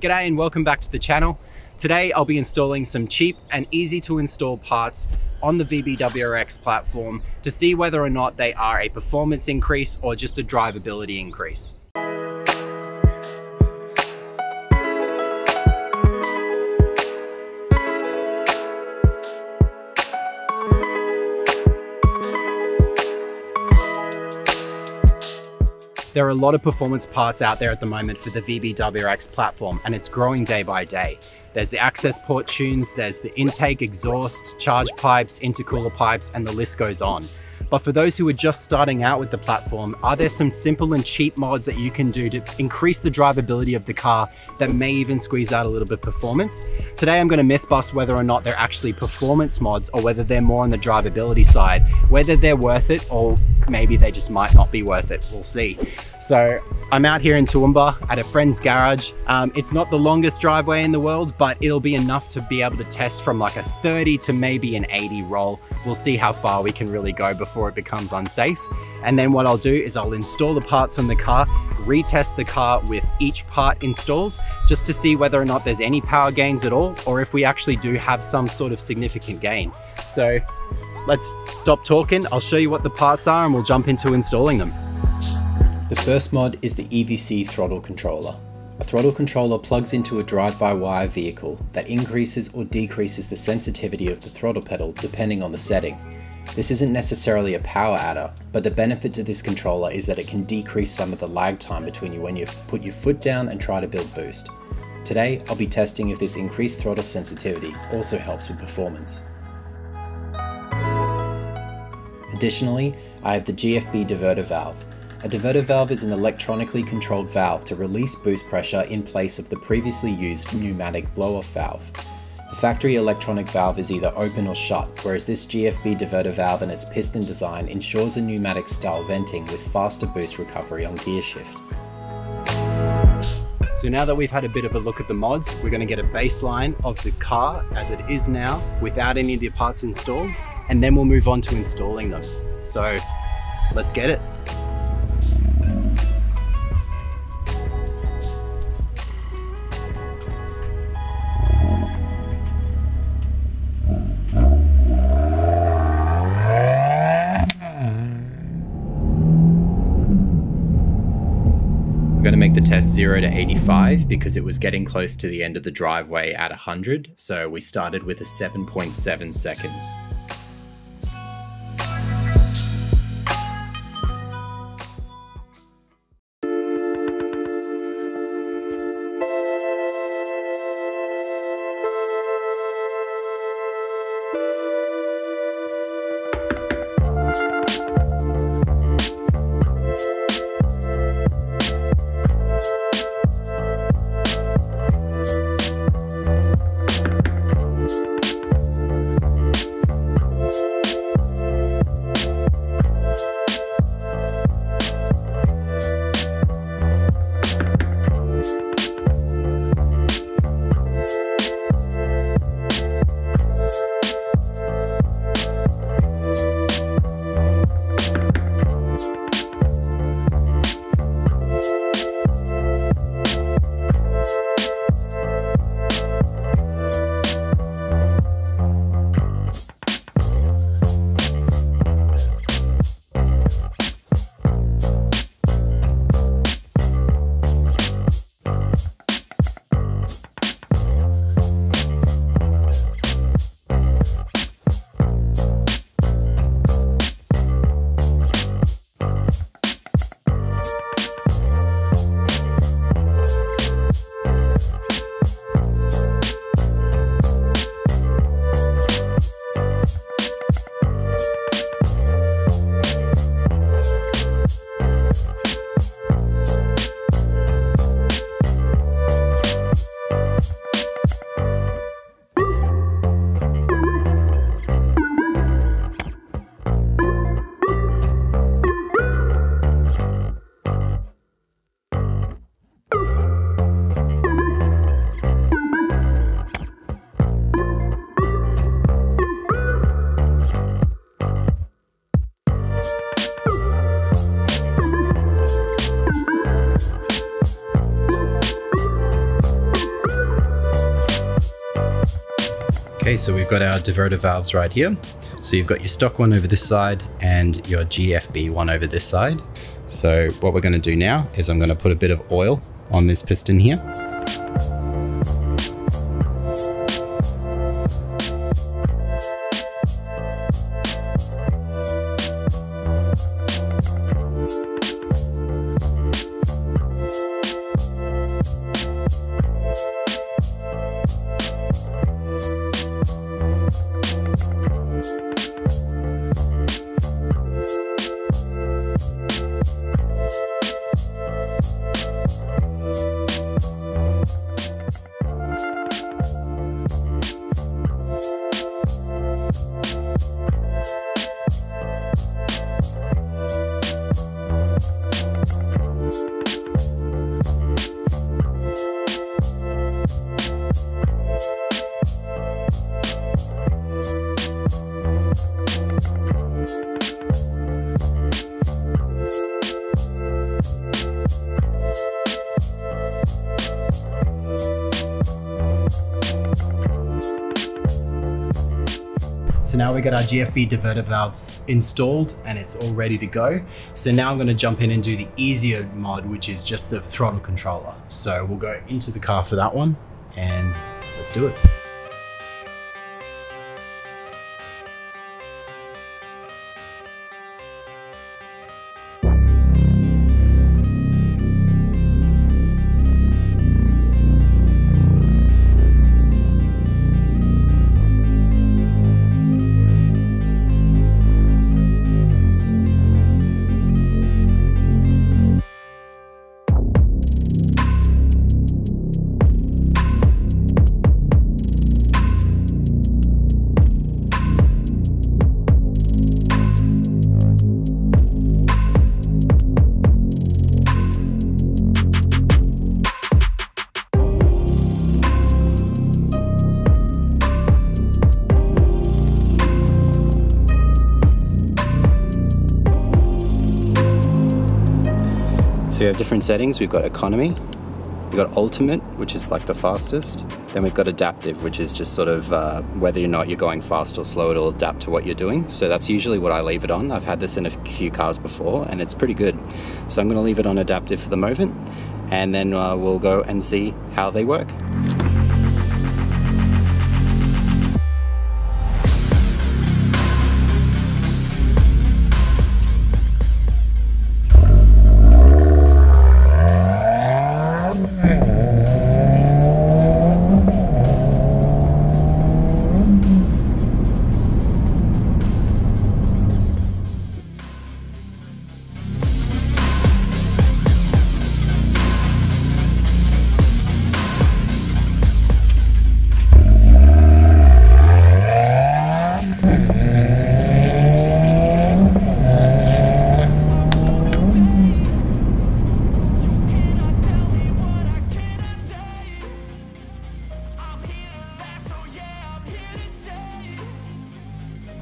G'day and welcome back to the channel. Today I'll be installing some cheap and easy to install parts on the VB WRX platform to see whether or not they are a performance increase or just a drivability increase. There are a lot of performance parts out there at the moment for the VB WRX platform, and it's growing day by day. There's the access port tunes, there's the intake, exhaust, charge pipes, intercooler pipes, and the list goes on. But for those who are just starting out with the platform, are there some simple and cheap mods that you can do to increase the drivability of the car that may even squeeze out a little bit of performance? Today I'm going to myth bust whether or not they're actually performance mods or whether they're more on the drivability side, whether they're worth it or maybe they just might not be worth it. We'll see. So I'm out here in Toowoomba at a friend's garage. It's not the longest driveway in the world, but it'll be enough to be able to test from like a 30 to maybe an 80 roll. We'll see how far we can really go before it becomes unsafe. And then what I'll do is I'll install the parts on the car, retest the car with each part installed, just to see whether or not there's any power gains at all, or if we actually do have some sort of significant gain. So let's stop talking. I'll show you what the parts are and we'll jump into installing them. The first mod is the EVC throttle controller. A throttle controller plugs into a drive-by-wire vehicle that increases or decreases the sensitivity of the throttle pedal depending on the setting. This isn't necessarily a power adder, but the benefit to this controller is that it can decrease some of the lag time between when you put your foot down and try to build boost. Today, I'll be testing if this increased throttle sensitivity also helps with performance. Additionally, I have the GFB Diverter valve. A diverter valve is an electronically controlled valve to release boost pressure in place of the previously used pneumatic blow-off valve. The factory electronic valve is either open or shut, whereas this GFB diverter valve and its piston design ensures a pneumatic style venting with faster boost recovery on gear shift. So now that we've had a bit of a look at the mods, we're going to get a baseline of the car as it is now without any of the parts installed, and then we'll move on to installing them. So let's get it. I'm going to make the test 0 to 85 because it was getting close to the end of the driveway at 100, so we started with a 7.7 seconds. Okay, so we've got our diverter valves right here. So you've got your stock one over this side and your GFB one over this side. So what we're going to do now is I'm going to put a bit of oil on this piston here. So now we got our GFB diverter valves installed and it's all ready to go. So now I'm going to jump in and do the easier mod, which is just the throttle controller. So we'll go into the car for that one and let's do it. So we have different settings. We've got economy, we've got ultimate, which is like the fastest. Then we've got adaptive, which is just sort of whether or not you're going fast or slow, it'll adapt to what you're doing. So that's usually what I leave it on. I've had this in a few cars before and it's pretty good. So I'm going to leave it on adaptive for the moment and then we'll go and see how they work.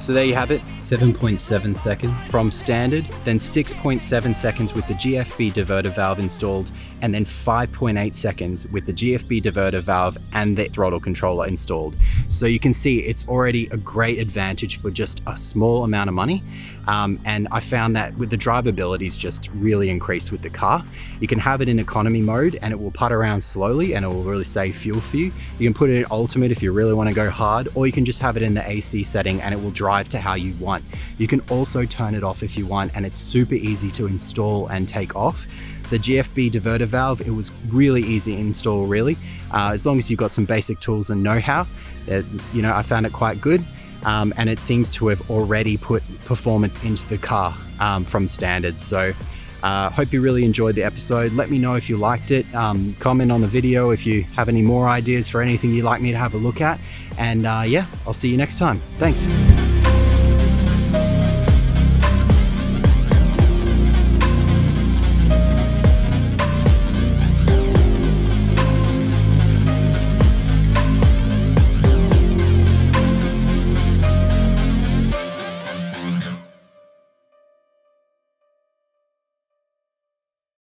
So there you have it, 7.7 seconds from standard, then 6.7 seconds with the GFB diverter valve installed, and then 5.8 seconds with the GFB diverter valve and the throttle controller installed. So you can see it's already a great advantage for just a small amount of money. And I found that with the drivability is just really increased with the car. You can have it in economy mode and it will putt around slowly and it will really save fuel for you. You can put it in ultimate if you really want to go hard, or you can just have it in the AC setting and it will drive to how you want. You can also turn it off if you want, and it's super easy to install and take off. The GFB diverter valve, it was really easy to install really. As long as you've got some basic tools and know-how, you know, I found it quite good. And it seems to have already put performance into the car from standard. So hope you really enjoyed the episode. Let me know if you liked it. Comment on the video if you have any more ideas for anything you'd like me to have a look at. And yeah, I'll see you next time. Thanks.